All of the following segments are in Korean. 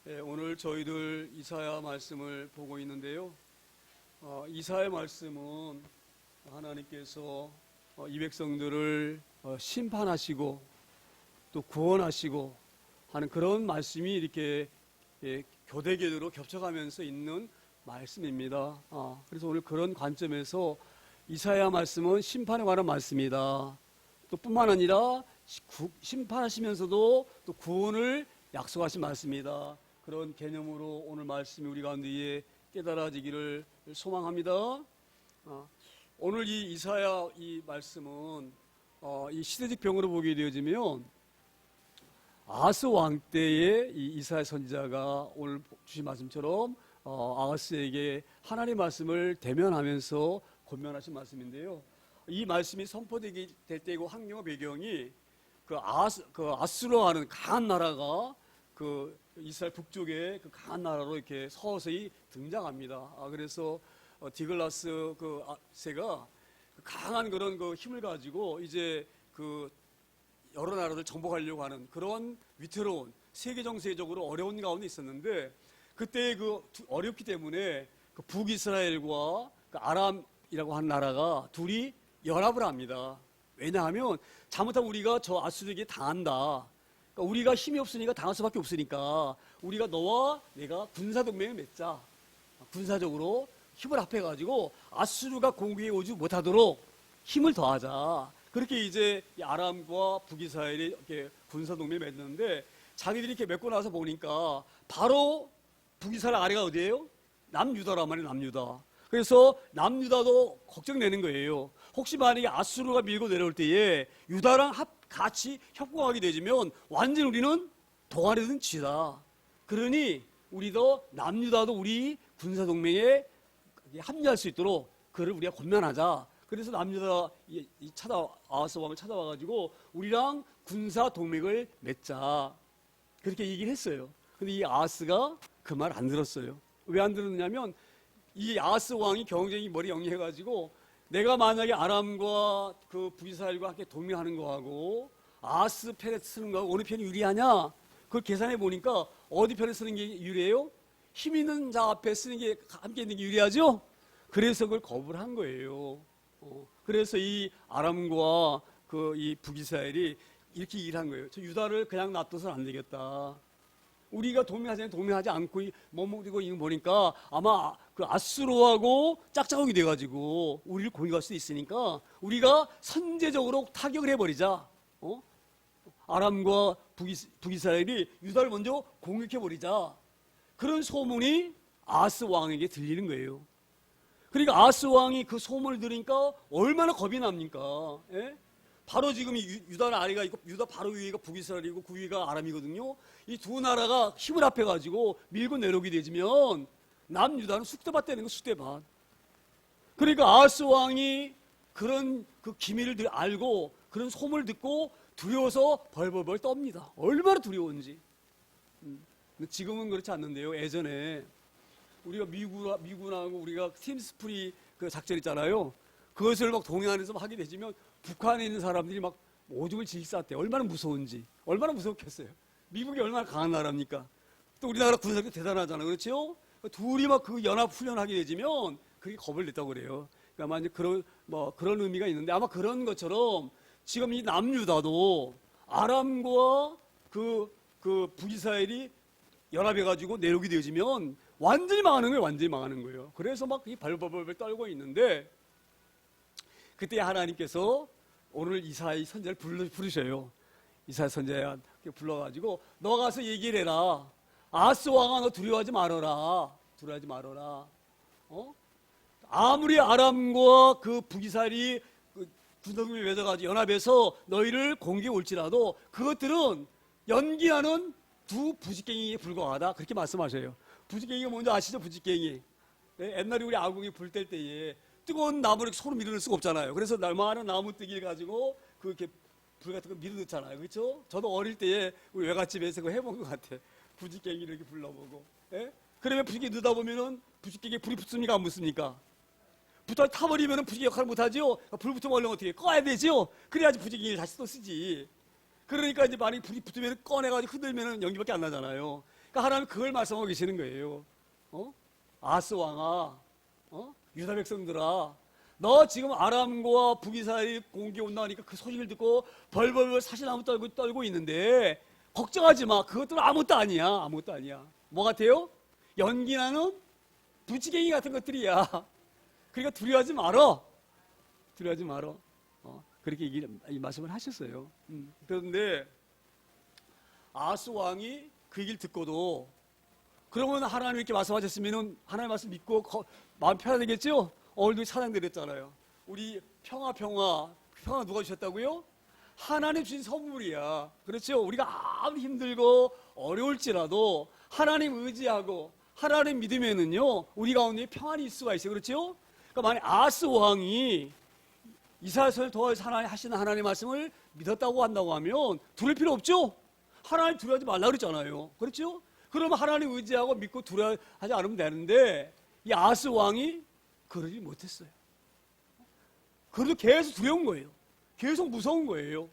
오늘 저희들 이사야 말씀을 보고 있는데요. 이사야 말씀은 하나님께서 이 백성들을 심판하시고 또 구원하시고 하는 그런 말씀이 이렇게 교대계로 겹쳐가면서 있는 말씀입니다. 그래서 오늘 그런 관점에서 이사야 말씀은 심판에 관한 말씀이다. 또 뿐만 아니라 심판하시면서도 또 구원을 약속하신 말씀이다. 그런 개념으로 오늘 말씀이 우리 가운데에 깨달아지기를 소망합니다. 오늘 이 이사야 이 말씀은 이 시대적 병으로 보게 되어지면 아하스 왕 때에 이 이사야 선지자가 오늘 주신 말씀처럼 아하스에게 하나님의 말씀을 대면하면서 권면하신 말씀인데요. 이 말씀이 선포되게 될 때이고 환경과 배경이 그 아수르 하는 강한 나라가 그 이스라엘 북쪽에 그 강한 나라로 이렇게 서서히 등장합니다. 그래서 디글라스 그 세가 강한 그런 그 힘을 가지고 이제 그 여러 나라를 정복하려고 하는 그런 위태로운 세계 정세적으로 어려운 가운데 있었는데 그때 그 어렵기 때문에 그 북이스라엘과 그 아람이라고 하는 나라가 둘이 연합을 합니다. 왜냐하면 잘못하면 우리가 저 아수르에게 당한다. 그러니까 우리가 힘이 없으니까 당할 수밖에 없으니까 우리가 너와 내가 군사동맹을 맺자. 군사적으로 힘을 합해가지고 아수르가 공격에 오지 못하도록 힘을 더하자. 그렇게 이제 아람과 북이스라엘이 이렇게 군사동맹을 맺는데 자기들이 이렇게 맺고 나서 보니까 바로 북이스라엘 아래가 어디예요? 남유다란 말이에요. 남유다. 그래서 남유다도 걱정되는 거예요. 혹시 만약에 아수르가 밀고 내려올 때에 유다랑 같이 협공하게 되면 완전 우리는 동아리든 쥐다. 그러니 우리도 남유다도 우리 군사동맹에 합류할 수 있도록 그를 우리가 권면하자. 그래서 남유다 아하스 왕을 찾아와가지고 우리랑 군사동맹을 맺자. 그렇게 얘기를 했어요. 근데 이 아하스가 그 말 안 들었어요. 왜 안 들었냐면 이 아하스 왕이 경쟁이 머리 영리해가지고 내가 만약에 아람과 그 북이스라엘과 함께 동맹하는 거하고 아하스 편에 쓰는 거하고 어느 편이 유리하냐? 그걸 계산해 보니까 어디 편에 쓰는 게 유리해요? 힘 있는 자 앞에 쓰는 게 함께 있는 게 유리하죠? 그래서 그걸 거부를 한 거예요. 그래서 이 아람과 그 이 북이스라엘이 이렇게 얘기를 한 거예요. 저 유다를 그냥 놔둬서는 안 되겠다. 우리가 동맹하지 않고 머무르고 있는 거 보니까 아마 그 아수르하고 짝짝하게 돼가지고 우리를 공격할 수도 있으니까 우리가 선제적으로 타격을 해버리자. 아람과 북이스라엘이 유다를 먼저 공격해버리자. 그런 소문이 아하스 왕에게 들리는 거예요. 그러니까 아하스 왕이 그 소문을 들으니까 얼마나 겁이 납니까? 예? 바로 지금 유다는 아래가 있고 유다 바로 위가 북이스라엘이고 그 위가 아람이거든요. 이 두 나라가 힘을 합해가지고 밀고 내려오게 되면 남유다는 쑥대밭 되는 거 쑥대밭. 그러니까 아하스 왕이 그런 그 기밀을 알고 그런 소문을 듣고 두려워서 벌벌벌 떱니다. 얼마나 두려운지. 지금은 그렇지 않는데요. 예전에 우리가 미군하고 우리가 팀스프리 그 작전 있잖아요. 그것을 막 동해안에서 막 하게 되면 북한에 있는 사람들이 막 오줌을 질질 쌌대. 얼마나 무서운지. 얼마나 무섭겠어요. 미국이 얼마나 강한 나라입니까? 또 우리나라 군사력이 대단하잖아요. 그렇죠? 둘이 막 그 연합 훈련하게 되면 그게 겁을 냈다고 그래요. 그러니까 아마 그런 의미가 있는데 아마 그런 것처럼 지금 이 남유다도 아람과 그 북이스라엘이 연합해가지고 내려오게 되어지면 완전히 망하는 거예요. 완전히 망하는 거예요. 그래서 막 발벌벌 떨고 있는데 그때 하나님께서 오늘 이사야 선지자를 부르셔요. 이사야 선지자 불러가지고 너 가서 얘기를 해라. 아하스 왕아 너 두려워하지 말아라. 두려워하지 말아라. 아무리 아람과 그 북이스라엘이 군사동맹을 맺어가지고 연합해서 너희를 공격해 올지라도 그것들은 연기하는 두 부직갱이에 불과하다. 그렇게 말씀하셔요. 부직갱이가 뭔지 아시죠? 부직갱이. 네? 옛날에 우리 아궁이 불 뗄 때에 뜨거운 나무를 손으로 밀어넣을 수가 없잖아요. 그래서 많은 나무뜨기를 가지고 그렇게 불 같은 거 밀어넣잖아요. 그렇죠? 저도 어릴 때에 우리 외갓집에서 그거 해본 것 같아. 부직갱이를 이렇게 불러보고. 예? 그러면 부직갱이 넣다 보면은 부직갱이에 불이 붙습니까? 안 붙습니까? 붙어 타버리면은 부직갱이 역할을 못하죠? 불 붙으면 얼른 어떻게 꺼야 되죠? 그래야지 부직갱이를 다시 또 쓰지. 그러니까 이제 만약에 불이 붙으면 꺼내가지고 흔들면은 연기밖에 안 나잖아요. 그러니까 하나님 그걸 말씀하고 계시는 거예요. 아스 왕아, 유다 백성들아, 너 지금 아람과 북이스라엘이 공격이 온다 하니까 그 소식을 듣고 벌벌벌 사시나무 떨고 있는데 걱정하지 마. 그것들은 아무것도 아니야. 아무것도 아니야. 뭐 같아요? 연기나는 부지갱이 같은 것들이야. 그러니까 두려워하지 말어. 두려워하지 말어. 그렇게 이 말씀을 하셨어요. 그런데 아스 왕이 그 얘기를 듣고도, 그러면 하나님 이렇게 말씀하셨으면 하나님 말씀 믿고 마음 편안하겠죠? 오늘도 찬양드렸잖아요. 우리 평화 누가 주셨다고요? 하나님 주신 선물이야. 그렇죠? 우리가 아무리 힘들고 어려울지라도 하나님 의지하고 하나님 믿으면은요, 우리 가운데 평안이 있을 수가 있어요. 그렇죠? 그러니까 만약 아스 왕이 이스라엘을 도와서 하나님 하시는 하나님의 말씀을 믿었다고 한다고 하면 두려울 필요 없죠? 하나님 두려워하지 말라 그랬잖아요. 그렇죠? 그러면 하나님 의지하고 믿고 두려워하지 않으면 되는데, 이 아스 왕이 그러지 못했어요. 그래도 계속 두려운 거예요. 계속 무서운 거예요.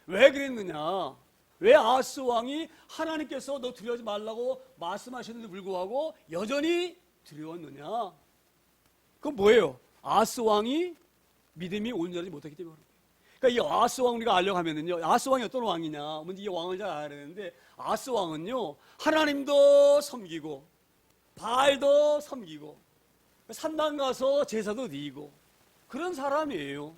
왜 그랬느냐? 왜 아스 왕이 하나님께서 너 두려워하지 말라고 말씀하셨는데 불구하고 여전히 두려웠느냐? 그건 뭐예요? 아스 왕이 믿음이 온전하지 못했기 때문에. 그러니까 이 아스 왕 우리가 알려고 하면은요, 아스 왕이 어떤 왕이냐? 먼저 이 왕을 잘 알아야 되는데, 아스 왕은요, 하나님도 섬기고 바알도 섬기고 산당 가서 제사도 드리고 그런 사람이에요.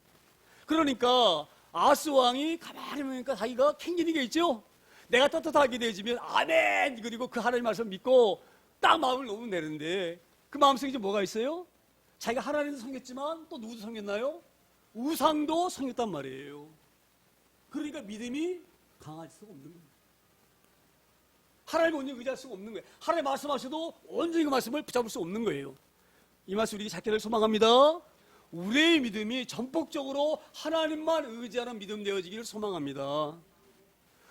그러니까 아스 왕이 가만히 보니까 자기가 캥기는 게 있죠. 내가 떳떳하게 되지면 아멘, 그리고 그 하나님 말씀 믿고 딱 마음을 놓으면 되는데, 그 마음속에 이제 뭐가 있어요? 자기가 하나님도 섬겼지만 또 누구도 섬겼나요? 우상도 섬겼단 말이에요. 그러니까 믿음이 강할 수가 없는 거예요. 하나님 온전히 의지할 수가 없는 거예요. 하나님 말씀하셔도 온전히 그 말씀을 붙잡을 수 없는 거예요. 이 말씀 우리에게 찾기를 소망합니다. 우리의 믿음이 전폭적으로 하나님만 의지하는 믿음 되어지기를 소망합니다.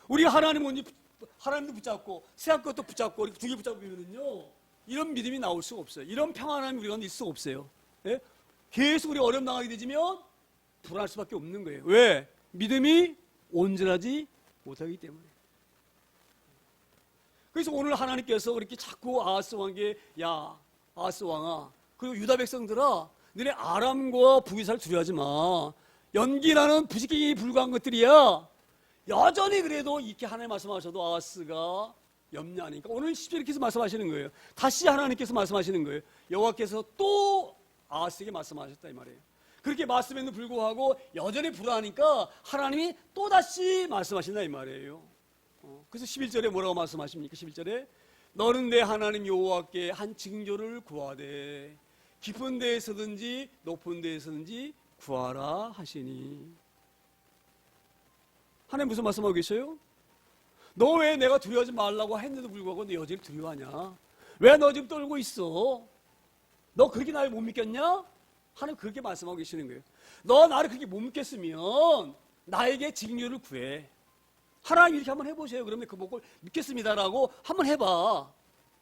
우리가 하나님도 붙잡고 세상 것도 붙잡고 이렇게 두 개 붙잡으면요, 이런 믿음이 나올 수가 없어요. 이런 평안함이 우리가 있을 수가 없어요. 예? 계속 우리 어려움 당하게 되지면 불안할 수밖에 없는 거예요. 왜? 믿음이 온전하지 못하기 때문에. 그래서 오늘 하나님께서 그렇게 자꾸 아하스 왕에게, 야 아하스 왕아, 그리고 유다 백성들아, 너네 아람과 북이스라엘 두려워하지 마. 연기나는 부지깽이 불과한 것들이야. 여전히 그래도 이렇게 하나님 말씀하셔도 아하스가 염려하니까 오늘 10절에 계속 말씀하시는 거예요. 다시 하나님께서 말씀하시는 거예요. 여호와께서 또 아하스에게 말씀하셨다 이 말이에요. 그렇게 말씀에도 불구하고 여전히 불안하니까 하나님이 또다시 말씀하신다 이 말이에요. 그래서 11절에 뭐라고 말씀하십니까? 11절에 너는 내 하나님 여호와께 한 징조를 구하되 깊은 데에서든지 높은 데에서든지 구하라 하시니. 하나님 무슨 말씀하고 계셔요? 너 왜 내가 두려워하지 말라고 했는데도 불구하고 너 여전히 두려워하냐? 왜 너 지금 떨고 있어? 너 그렇게 나를 못 믿겠냐? 하나님 그렇게 말씀하고 계시는 거예요. 너 나를 그렇게 못 믿겠으면 나에게 징조를 구해. 하나님 이렇게 한번 해보세요. 그러면 그 목을 믿겠습니다라고 한번 해봐.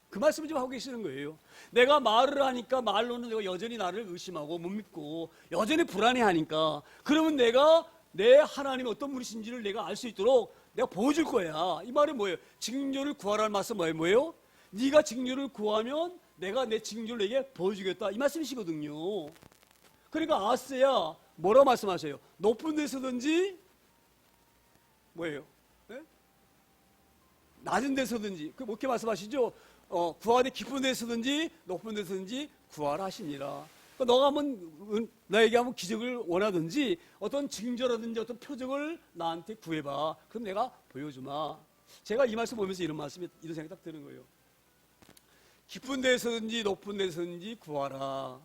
그 말씀을 좀 하고 계시는 거예요. 내가 말을 하니까 말로는 내가 여전히 나를 의심하고 못 믿고 여전히 불안해하니까, 그러면 내가 내 하나님이 어떤 분이신지를 내가 알 수 있도록 내가 보여줄 거야. 이 말은 뭐예요? 징조를 구하라는 말씀 뭐예요? 네가 징조를 구하면 내가 내 징조를 내게 보여주겠다 이 말씀이시거든요. 그러니까 아하스야 뭐라고 말씀하세요? 높은 데서든지 뭐예요? 네? 낮은 데서든지 그렇게 말씀하시죠? 구하되 깊은 데서든지 높은 데서든지 구하라 하시니라. 그러니까 너가 한번 나에게 한번 기적을 원하든지 어떤 징조라든지 어떤 표적을 나한테 구해봐. 그럼 내가 보여주마. 제가 이 말씀 보면서 이런 생각이 딱 드는 거예요. 깊은 데서든지 높은 데서든지 구하라.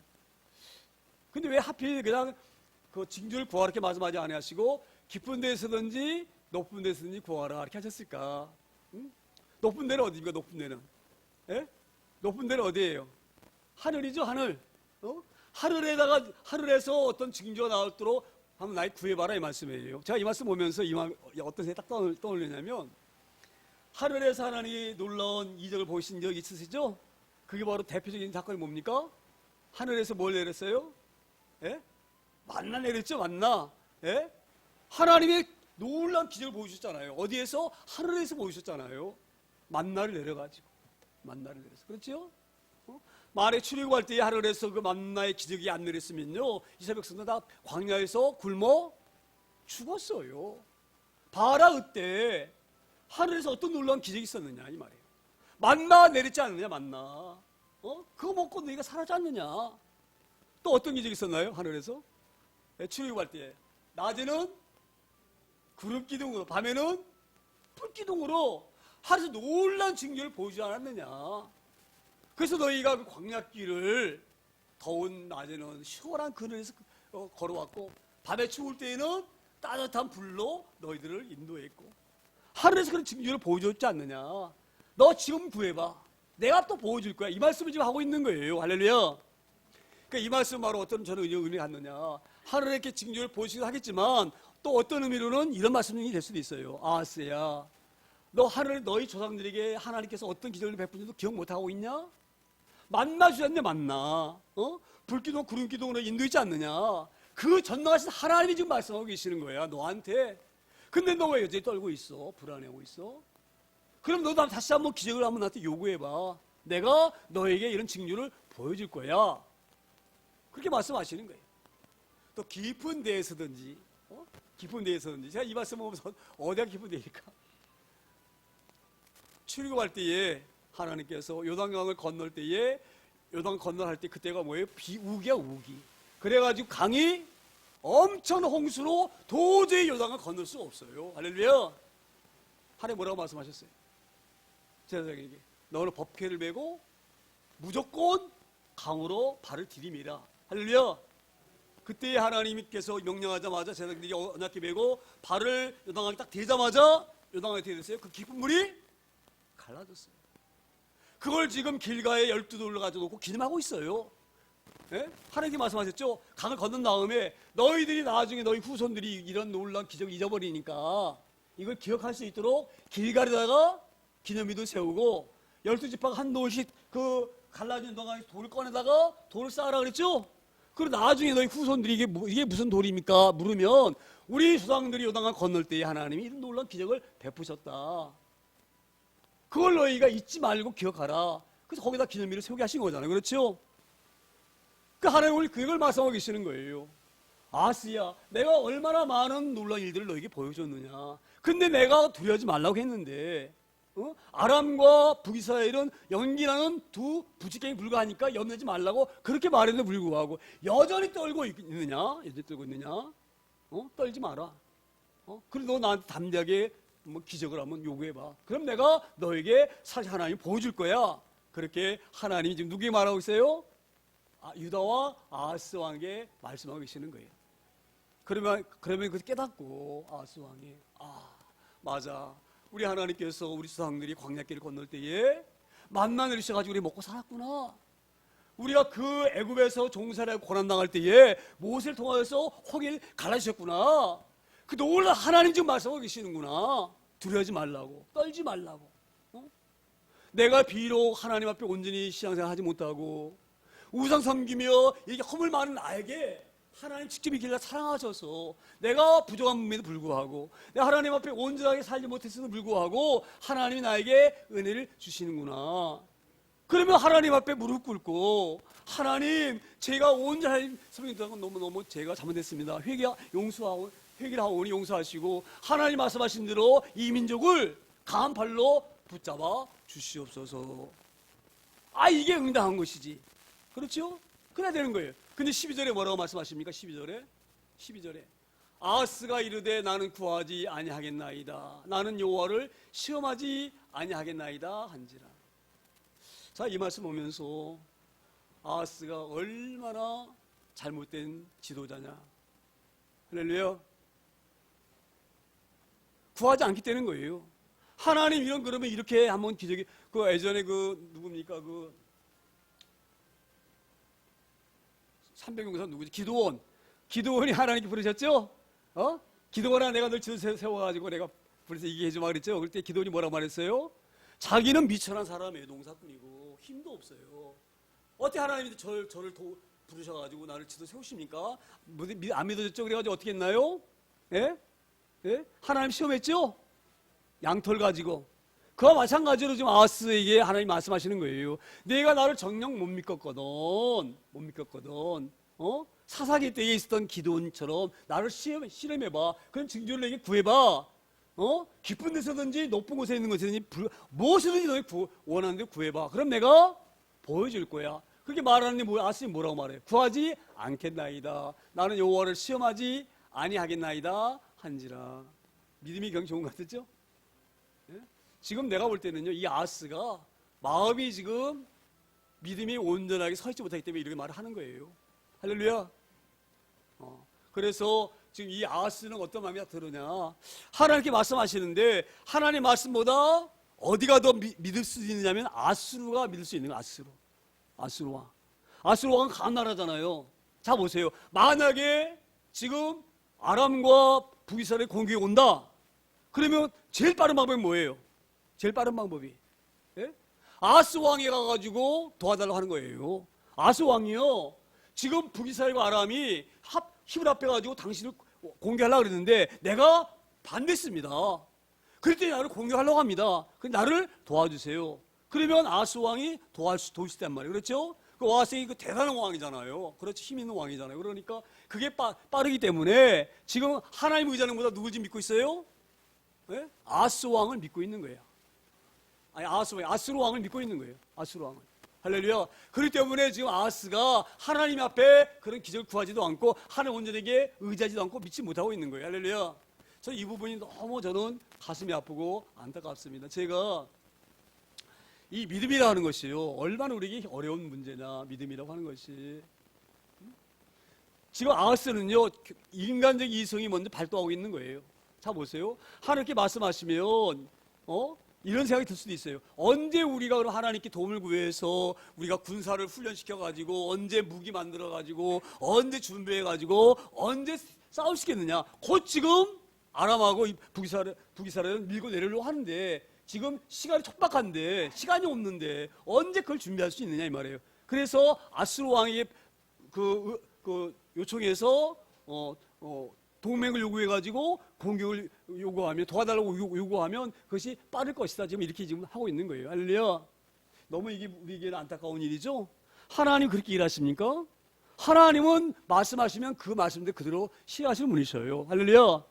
근데 왜 하필 그냥 그 징조를 구하라 이렇게 말씀하지 않으시고 깊은 데서든지 높은 데서든지 구하라 이렇게 하셨을까? 응? 높은 데는 어디입니까? 높은 데는? 예? 높은 데는 어디예요? 하늘이죠, 하늘. 하늘에서 어떤 징조가 나오도록 한번 날 구해봐라 이 말씀이에요. 제가 이 말씀 보면서 어떤 생각이 딱 떠올리냐면, 하늘에서 하나님이 놀라운 이적을 보신 적 있으시죠? 그게 바로 대표적인 사건이 뭡니까? 하늘에서 뭘 내렸어요? 예? 만나 내렸죠, 만나. 예? 하나님의 놀라운 기적을 보여주셨잖아요. 어디에서? 하늘에서 보여주셨잖아요. 만나를 내려가지고 만나를 내려서 그렇죠? 만에 출애굽할 때에 하늘에서 그 만나의 기적이 안 내렸으면요 이스라엘 백성들 다 광야에서 굶어 죽었어요. 바라 그때 하늘에서 어떤 놀라운 기적이 있었느냐 이 말이에요. 만나 내렸지 않느냐 만나. 그거 먹고 너희가 살았지 않느냐. 또 어떤 기적이 있었나요 하늘에서? 출애굽할 때 낮에는 구름 기둥으로 밤에는 불 기둥으로 하늘에서 놀라운 징조를 보여주지 않았느냐. 그래서 너희가 그 광야길을 더운 낮에는 시원한 그늘에서 걸어왔고 밤에 추울 때에는 따뜻한 불로 너희들을 인도했고 하늘에서 그런 징조를 보여줬지 않느냐. 너 지금 구해봐. 내가 또 보여줄 거야. 이 말씀을 지금 하고 있는 거예요. 할렐루야. 그러니까 이 말씀 바로 어떤 저는 은혜가 갔느냐. 하늘에 이렇게 징조를 보여주기도 하겠지만 또 어떤 의미로는 이런 말씀이 될 수도 있어요. 아하스야, 너 하늘 너희 조상들에게 하나님께서 어떤 기적을 베푼지도 기억 못하고 있냐? 만나 주셨네 만나. 불기둥 구름기둥으로 인도했지 않느냐. 그 전능하신 하나님이 지금 말씀하고 계시는 거야 너한테. 근데 너 왜 여전히 떨고 있어? 불안해하고 있어? 그럼 너도 다시 한번 기적을 한번 나한테 요구해봐. 내가 너에게 이런 징조를 보여줄 거야. 그렇게 말씀하시는 거예요. 또 깊은 데에서든지 깊은 데에서든지 제가 이 말씀 보면서 어디가 깊은 데일까? 출애굽할 때에 하나님께서 요단강을 건널 때에 요단 건널할 때 그때가 뭐예요? 비우기야 우기. 그래가지고 강이 엄청 홍수로 도저히 요단강을 건널 수가 없어요. 할렐루야. 하나님 뭐라고 말씀하셨어요? 제사장에게 너는 법궤를 메고 무조건 강으로 발을 들이밀라. 할렐루야. 그때 하나님께서 명령하자마자 제사장들이 언약궤 메고 발을 요단강에 딱 대자마자 요단강에 대했어요. 그 깊은 물이 갈라졌어요. 그걸 지금 길가에 12돌을 가져놓고 기념하고 있어요. 예? 하나님께 말씀하셨죠? 강을 건넌 다음에 너희들이 나중에 너희 후손들이 이런 놀라운 기적을 잊어버리니까 이걸 기억할 수 있도록 길가에다가 기념비도 세우고 12지파가 한 돌씩 그 갈라진 요단강에서 돌을 꺼내다가 돌을 쌓으라 그랬죠? 그리고 나중에 너희 후손들이 이게 무슨 돌입니까? 물으면 우리 조상들이 요단강 건널 때에 하나님이 이런 놀라운 기적을 베푸셨다. 그걸 너희가 잊지 말고 기억하라. 그래서 거기다 기념비를 세우게 하신 거잖아요. 그렇죠? 그 하나님 오늘 그걸 말씀하고 계시는 거예요. 아스야, 내가 얼마나 많은 놀라운 일들을 너에게 보여줬느냐. 근데 내가 두려워하지 말라고 했는데 아람과 북이스라엘은 연기나는 두 부치갱이 불과하니까 염려하지 말라고 그렇게 말했는데 불구하고 여전히 떨고 있느냐? 여전히 떨고 있느냐? 떨지 마라. 그리고 너 나한테 담대하게 기적을 한번 요구해봐. 그럼 내가 너에게 사실 하나님 보여줄 거야. 그렇게 하나님이 지금 누구에게 말하고 있어요? 유다와 아하스 왕에게 말씀하고 계시는 거예요. 그러면 그 깨닫고 아하스 왕이 맞아. 우리 하나님께서 우리 조상들이 광야길을 건널 때에 만나 내리셔가지고 우리 먹고 살았구나. 우리가 그 애굽에서 종살이하고 고난당할 때에 모세를 통하여서 홍해를 갈라주셨구나. 그 놀라 하나님 지금 말씀하고 계시는구나. 두려워하지 말라고, 떨지 말라고. 내가 비록 하나님 앞에 온전히 신앙생활 하지 못하고 우상 섬기며 이렇게 허물 많은 나에게 하나님 직접 이길라 사랑하셔서 내가 부족한 몸에도 불구하고 내가 하나님 앞에 온전하게 살지 못했음에도 불구하고 하나님이 나에게 은혜를 주시는구나. 그러면 하나님 앞에 무릎 꿇고 하나님 제가 온전히 섬긴다는 건 너무너무 제가 잘못했습니다. 회개를 하오니 용서하시고 하나님 말씀하신 대로 이 민족을 강한 발로 붙잡아 주시옵소서. 이게 응당한 것이지. 그렇죠? 그래야 되는 거예요. 근데 12절에 뭐라고 말씀하십니까? 12절에 아하스가 이르되 나는 구하지 아니하겠나이다. 나는 여호와를 시험하지 아니하겠나이다 한지라. 자, 이 말씀 보면서 아하스가 얼마나 잘못된 지도자냐. 할렐루야. 구하지 않기 때문인 거예요. 하나님 이런 그러면 이렇게 한번 기적이 예전에 누굽니까? 300용사 누구지? 기드온이 하나님께 부르셨죠? 기드온아 내가 널 지도 세워가지고 내가 부르서 이게 해주마 그랬죠? 그때 기드온이 뭐라고 말했어요? 자기는 미천한 사람이에요. 농사꾼이고 힘도 없어요. 어떻게 하나님이 저를 부르셔가지고 나를 지도 세우십니까? 안 믿어졌죠? 그래가지고 어떻게 했나요? 예? 하나님 시험했죠? 양털 가지고. 그와 마찬가지로 지금 아하스에게 하나님 말씀하시는 거예요. 내가 나를 정녕 못 믿겠거든. 사사기 때에 있었던 기도원처럼 나를 실험해봐. 그런 징조를 내게 구해봐. 깊은 데서든지 높은 곳에 있는 것이든지 무엇이든지 너희 원하는데 구해봐. 그럼 내가 보여줄 거야. 그렇게 말하는데 아하스는 뭐라고 말해요? 구하지 않겠나이다. 나는 여호와를 시험하지 아니하겠나이다 한지라. 믿음이 경 좋은 것 같았죠? 지금 내가 볼 때는요, 이 아하스가 마음이 지금 믿음이 온전하게 서 있지 못하기 때문에 이렇게 말을 하는 거예요. 할렐루야. 그래서 지금 이 아하스는 어떤 마음이 드느냐? 하나님께 말씀하시는데 하나님 말씀보다 어디가 더 믿을 수 있느냐면 아수르가 믿을 수 있는 거예요. 아수르왕은 강한 나라잖아요. 자 보세요. 만약에 지금 아람과 북이스라엘이 공격이 온다. 그러면 제일 빠른 방법이 뭐예요? 제일 빠른 방법이 아하스 왕이 가가지고 도와달라고 하는 거예요. 아하스 왕이요, 지금 북이스라엘과 아람이 힘을 합해가지고 당신을 공격하려고 그랬는데 내가 반대했습니다. 그랬더니 나를 공격하려고 합니다. 나를 도와주세요. 그러면 아하스 왕이 도우시단 말이에요. 그렇죠? 그 아하스이 그 대단한 왕이잖아요. 그렇죠? 힘 있는 왕이잖아요. 그러니까 그게 빠르기 때문에 지금 하나님 의지하는 것보다 누굴 믿고 있어요? 아하스 왕을 믿고 있는 거예요. 아수르 왕을 믿고 있는 거예요. 아수르 왕을. 할렐루야. 그렇기 때문에 지금 아하스가 하나님 앞에 그런 기적을 구하지도 않고 하나님 온전에게 의지하지도 않고 믿지 못하고 있는 거예요. 할렐루야. 저는 이 부분이 너무 저는 가슴이 아프고 안타깝습니다. 제가 이 믿음이라고 하는 것이요, 얼마나 우리에게 어려운 문제냐, 믿음이라고 하는 것이. 지금 아하스는요, 인간적 이성이 먼저 발동하고 있는 거예요. 자 보세요. 하나님께 말씀하시면 이런 생각이 들 수도 있어요. 언제 우리가 그럼 하나님께 도움을 구해서 우리가 군사를 훈련시켜가지고 언제 무기 만들어가지고 언제 준비해가지고 언제 싸울 수 있겠느냐. 곧 지금 아람하고 북이스라엘은 밀고 내려려고 하는데 지금 시간이 촉박한데 시간이 없는데 언제 그걸 준비할 수 있느냐 이 말이에요. 그래서 아수르 왕에게 그 요청해서 동맹을 요구해가지고 공격을 요구하면 도와달라고 요구하면 그것이 빠를 것이다. 지금 이렇게 지금 하고 있는 거예요. 할렐루야. 너무 이게 우리에게는 안타까운 일이죠. 하나님 그렇게 일하십니까? 하나님은 말씀하시면 그 말씀대로 그대로 실하시는 분이셔요. 할렐루야.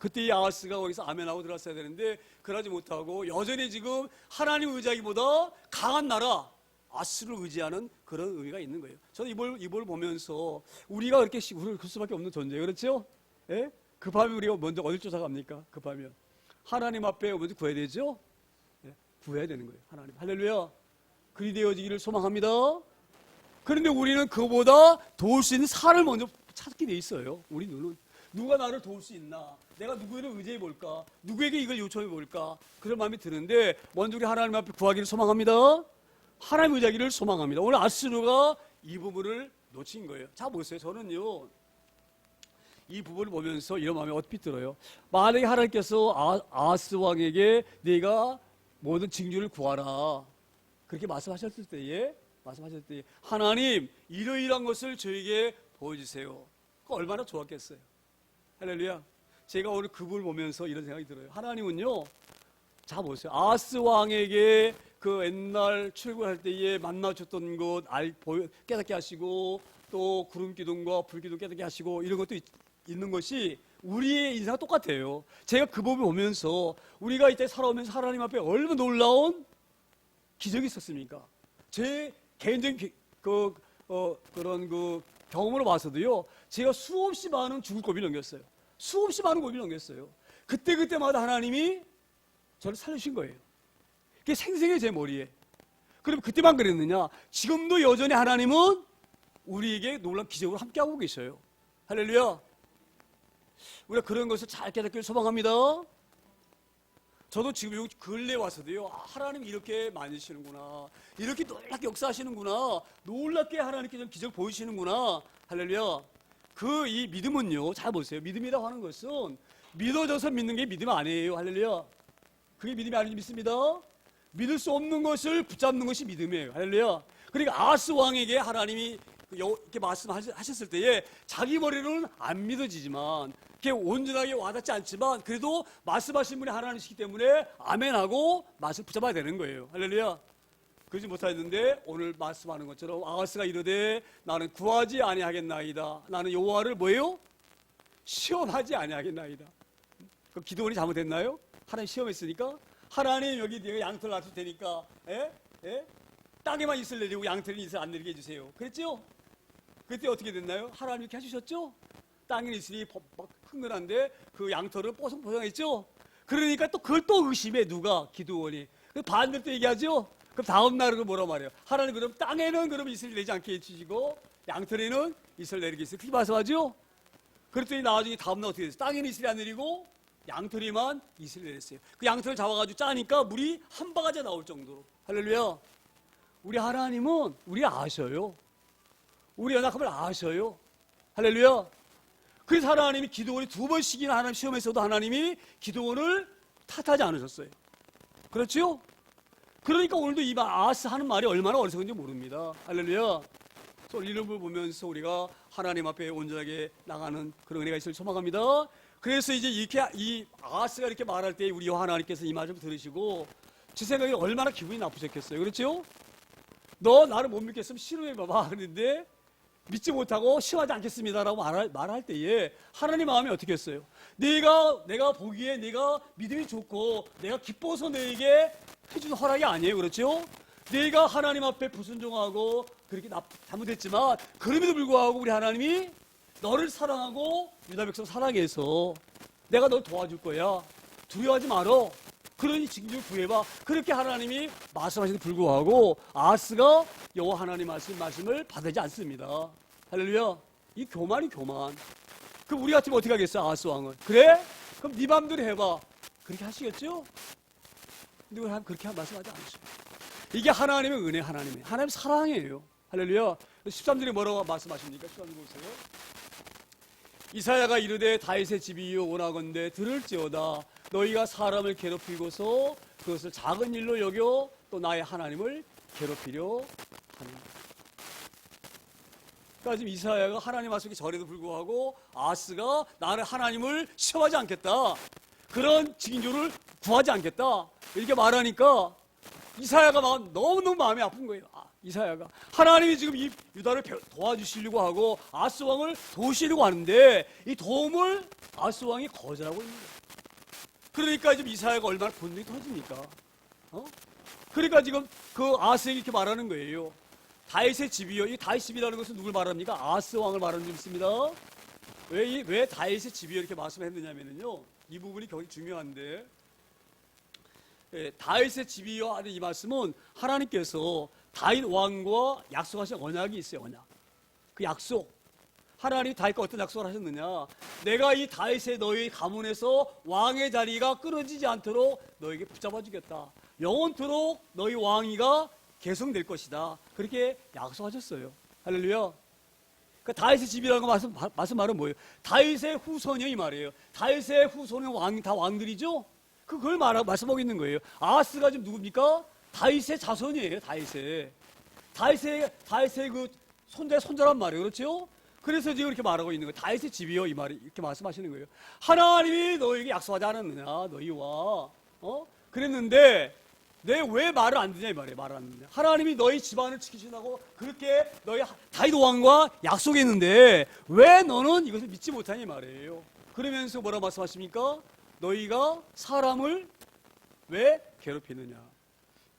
그때 이 아하스가 거기서 아멘하고 들어갔어야 되는데 그러지 못하고 여전히 지금 하나님 의지하기보다 강한 나라 아수르를 의지하는 그런 의미가 있는 거예요. 저는 이걸 보면서 우리가 그렇게 우리를 그 수밖에 없는 존재예요. 그렇죠? 예? 급하면 우리가 먼저 어딜 쫓아갑니까? 급하면 하나님 앞에 먼저 구해야 되죠? 예? 구해야 되는 거예요. 하나님. 할렐루야. 그리 되어지기를 소망합니다. 그런데 우리는 그보다 도울 수 있는 산을 먼저 찾게 돼 있어요. 우리 눈은 누가 나를 도울 수 있나? 내가 누구를 의지해 볼까? 누구에게 이걸 요청해 볼까? 그런 마음이 드는데 먼저 우리 하나님 앞에 구하기를 소망합니다. 하나님 의지하기를 소망합니다. 오늘 아수르가 이 부분을 놓친 거예요. 자 보세요. 저는요, 이 부분을 보면서 이런 마음이 어떻게 들어요? 만약에 하나님께서 아하스 왕에게 네가 모든 징조를 구하라 그렇게 말씀하셨을 때에 하나님 이러이러한 것을 저에게 보여주세요. 얼마나 좋았겠어요. 할렐루야. 제가 오늘 그 부분을 보면서 이런 생각이 들어요. 하나님은요, 자 보세요. 아하스 왕에게 그 옛날 출근할 때에 만나줬던 것 깨닫게 하시고 또 구름 기둥과 불 기둥 깨닫게 하시고 이런 것도 있는 것이 우리의 인생과 똑같아요. 제가 그 부분을 보면서 우리가 이때 살아오면서 하나님 앞에 얼마나 놀라운 기적이 있었습니까? 제 개인적인 그런 경험으로 봐서도요, 제가 수없이 많은 죽을 고비를 넘겼어요. 수없이 많은 고비를 넘겼어요. 그때마다 하나님이 저를 살려주신 거예요. 그게 생생해 제 머리에. 그럼 그때만 그랬느냐? 지금도 여전히 하나님은 우리에게 놀라운 기적으로 함께하고 계셔요. 할렐루야. 우리가 그런 것을 잘 깨닫기를 소망합니다. 저도 지금 여기 근래 와서도요, 하나님이 이렇게 만드시는구나, 이렇게 놀랍게 역사하시는구나, 놀랍게 하나님께 좀 기적 보이시는구나. 할렐루야. 이 믿음은요, 잘 보세요. 믿음이라고 하는 것은 믿어져서 믿는 게 믿음 아니에요. 할렐루야. 그게 믿음이 아닌지 믿습니다. 믿을 수 없는 것을 붙잡는 것이 믿음이에요. 할렐루야. 그러니까 아하스 왕에게 하나님이 이렇게 말씀하셨을 때에 자기 머리로는 안 믿어지지만 그렇게 온전하게 와닿지 않지만 그래도 말씀하신 분이 하나님이시기 때문에 아멘하고 말씀 붙잡아야 되는 거예요. 할렐루야. 그러지 못하였는데 오늘 말씀하는 것처럼 아하스가 이르되 나는 구하지 아니하겠나이다. 나는 여호와를 뭐예요? 시험하지 아니하겠나이다. 그 기도원이 잘못했나요? 하나님 시험했으니까 하나님 여기 내가 양털 놔줄 테니까 땅에만 이슬 내리고 양털은 이슬 안 내리게 해주세요. 그랬죠? 그때 어떻게 됐나요? 하나님 이렇게 해주셨죠? 땅에 이슬이 막 흥건한데 그 양털은 뽀송뽀송했죠? 그러니까 또 그걸 또 의심해 누가? 기도원이. 반대로 또 얘기하죠? 그럼 다음 날은 뭐라 말해요? 하나님 그럼 땅에는 그럼 이슬 내지 않게 해주시고 양털에는 이슬 내리게 해주세요. 그렇게 말씀하죠? 그랬더니 나중에 다음 날 어떻게 됐어요? 땅에는 이슬이 안 내리고 양털이만 이슬 내렸어요. 그 양털을 잡아가지고 짜니까 물이 한 바가지 나올 정도로. 할렐루야. 우리 하나님은 우리 아셔요. 우리 연약함을 아셔요. 할렐루야. 그래서 하나님이 기도원이 2번씩이나 하나님 시험에서도 하나님이 기도원을 탓하지 않으셨어요. 그렇죠? 그러니까 오늘도 이 아하스 하는 말이 얼마나 어리석은지 모릅니다. 할렐루야. 그래서 이런 걸 보면서 우리가 하나님 앞에 온전하게 나가는 그런 은혜가 있을 소망합니다. 그래서 이제 이렇게 이 아하스가 이렇게 말할 때 우리 하나님께서 이 말 좀 들으시고 제 생각에 얼마나 기분이 나쁘셨겠어요. 그렇죠? 너 나를 못 믿겠으면 시험해봐봐. 그런데 믿지 못하고 시험하지 않겠습니다라고 말할 때에 하나님 마음이 어떻게 했어요? 내가 보기에 내가 믿음이 좋고 내가 기뻐서 너에게 해주는 허락이 아니에요. 그렇죠? 내가 하나님 앞에 불순종하고 그렇게 잘못했지만 그럼에도 불구하고 우리 하나님이 너를 사랑하고 유다 백성 사랑해서 내가 널 도와줄 거야. 두려워하지 말어. 그러니 징조를 구해봐. 그렇게 하나님이 말씀하시는데 불구하고 아하스가 여호와 하나님 말씀을 받지 않습니다. 할렐루야. 이 교만이 교만. 그럼 우리 같으면 어떻게 하겠어? 아하스 왕은. 그래? 그럼 네 맘대로 해봐. 그렇게 하시겠죠? 근데 우리 하나님 그렇게 말씀하지 않으십니다. 이게 하나님의 은혜, 하나님 사랑이에요. 할렐루야. 13절에 뭐라고 말씀하십니까? 13절 보세요. 이사야가 이르되 다윗의 집이요 원하건대 들을지어다. 너희가 사람을 괴롭히고서 그것을 작은 일로 여겨 또 나의 하나님을 괴롭히려 하느니라. 그러니까 지금 이사야가 하나님 말씀에 절에도 불구하고 아하스가 나를 하나님을 시험하지 않겠다. 그런 징조를 구하지 않겠다. 이렇게 말하니까 이사야가 너무너무 마음이 아픈 거예요. 이사야가 하나님이 지금 이 유다를 도와주시려고 하고 아하스 왕을 도우시려고 하는데 이 도움을 아하스 왕이 거절하고 있는 거예요. 그러니까 지금 이사야가 얼마나 분노가 터집니까? 그러니까 지금 그 아하스에게 이렇게 말하는 거예요. 다윗의 집이요. 이 다윗 집이라는 것은 누굴 말합니까? 아하스 왕을 말하는 줄 믿습니다. 왜 다윗의 집이요 이렇게 말씀했느냐면요. 이 부분이 굉장히 중요한데 다윗의 집이요 하는 이 말씀은 하나님께서 다윗 왕과 약속하신 언약이 있어요. 언약. 그 약속. 하나님이 다윗과 어떤 약속을 하셨느냐? 내가 이 다윗의 너희 가문에서 왕의 자리가 끊어지지 않도록 너에게 붙잡아 주겠다. 영원토록 너희 왕위가 계속될 것이다. 그렇게 약속하셨어요. 할렐루야. 그 다윗의 집이라는 거 말씀 말은 뭐예요? 다윗의 후손이요 이 말이에요. 다윗의 후손은 다 왕들이죠. 그걸 말씀하고 있는 거예요. 아하스가 지금 누굽니까? 다윗의 자손이에요. 다윗의 그 손자란 말이에요. 그렇죠? 그래서 지금 이렇게 말하고 있는 거예요. 다윗의 집이요 이 말이 이렇게 말씀하시는 거예요. 하나님이 너에게 약속하지 않았느냐 너희와 그랬는데 내 왜 말을 안 듣냐 이 말이에요. 말을 안 듣냐. 하나님이 너희 집안을 지키신다고 그렇게 너희 다윗 왕과 약속했는데 왜 너는 이것을 믿지 못하냐 이 말이에요. 그러면서 뭐라고 말씀하십니까? 너희가 사람을 왜 괴롭히느냐.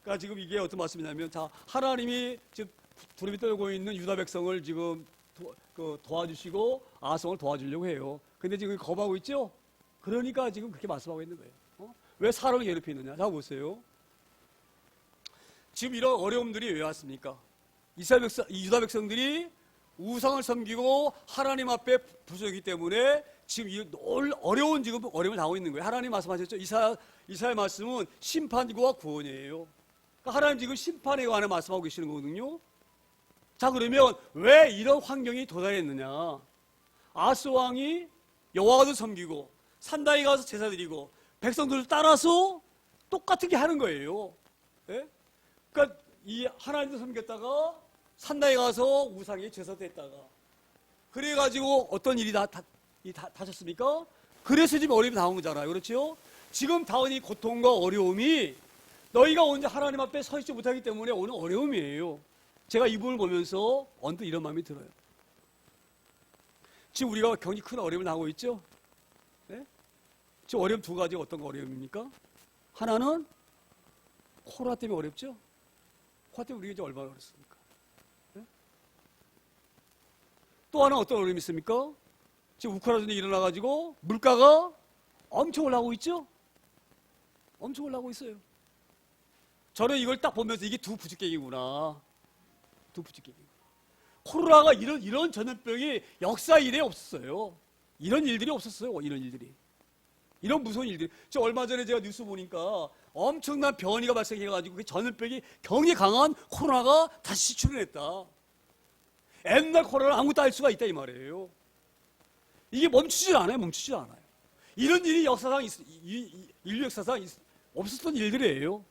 그러니까 지금 이게 어떤 말씀이냐면 하나님이 지금 두려움이 떨고 있는 유다 백성을 지금 도와주시고 아하스를 도와주려고 해요. 근데 지금 거부하고 있죠? 그러니까 지금 그렇게 말씀하고 있는 거예요. 왜 사람을 괴롭히느냐. 자 보세요. 지금 이런 어려움들이 왜 왔습니까? 유다 백성들이 우상을 섬기고 하나님 앞에 부서지기 때문에 지금 이 어려운 어려움을 당하고 있는 거예요. 하나님 말씀하셨죠? 이사야 말씀은 심판과 구원이에요. 그러니까 하나님 지금 심판에 관해 말씀하고 계시는 거거든요. 자 그러면 왜 이런 환경이 도달했느냐? 아하스 왕이 여호와도 섬기고 산당에 가서 제사 드리고 백성들을 따라서 똑같은 게 하는 거예요. 예? 그러니까 이 하나님도 섬겼다가 산당에 가서 우상에 제사 드렸다가 그래가지고 어떤 일이 다쳤습니까? 그래서 지금 어려움이 나온 거잖아요. 그렇죠? 지금 다운 이 고통과 어려움이 너희가 언제 하나님 앞에 서 있지 못하기 때문에 오는 어려움이에요. 제가 이 부분을 보면서 언뜻 이런 마음이 들어요. 지금 우리가 굉장히 큰 어려움을 당하고 있죠? 네? 지금 어려움 두 가지 어떤 거 어려움입니까? 하나는 코로나 때문에 어렵죠? 코로나 때문에 우리가 이제 얼마나 어렵습니까? 네? 또 하나 어떤 어려움이 있습니까? 지금 우크라이나 전쟁이 일어나가지고 물가가 엄청 올라가고 있죠? 엄청 올라가고 있어요. 저는 이걸 딱 보면서 이게 두 부추기구나. 두 부추기구나. 코로나가 이런 전염병이 역사 이래 없었어요. 이런 일들이 없었어요. 이런 일들이. 이런 무서운 일들이. 저 얼마 전에 제가 뉴스 보니까 엄청난 변이가 발생해가지고 그 전염병이 굉장히 강한 코로나가 다시 출현했다. 옛날 코로나는 아무것도 알 수가 있다 이 말이에요. 이게 멈추질 않아요. 멈추질 않아요. 이런 일이 역사상 인류 역사상 없었던 일들이에요.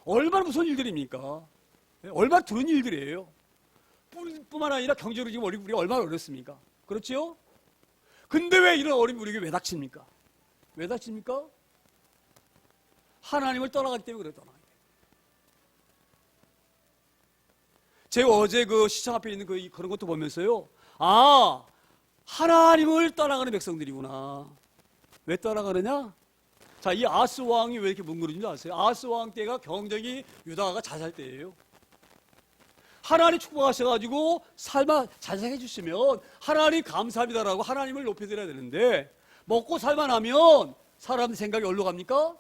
얼마나 무서운 일들입니까? 얼마나 두려운 일들이에요. 뿐만 아니라 경제로 지금 우리가 얼마나 어렵습니까? 그렇죠? 근데 왜 이런 어려움이 우리에게 왜 닥칩니까? 왜 닥칩니까? 하나님을 떠나가기 때문에 그래, 떠나가기 때문에. 제가 어제 그 시청 앞에 있는 그런 것도 보면서요. 아, 하나님을 떠나가는 백성들이구나. 왜 떠나가느냐? 자, 이 아스 왕이 왜 이렇게 뭉그러진 줄 아세요? 아스 왕 때가 경쟁이 유다가 자살 때예요. 하나님 축복하셔가지고 살만 잘 해주시면 하나님 감사합니다라고 하나님을 높여드려야 되는데 먹고 살만하면 사람들 생각이 어디로 갑니까?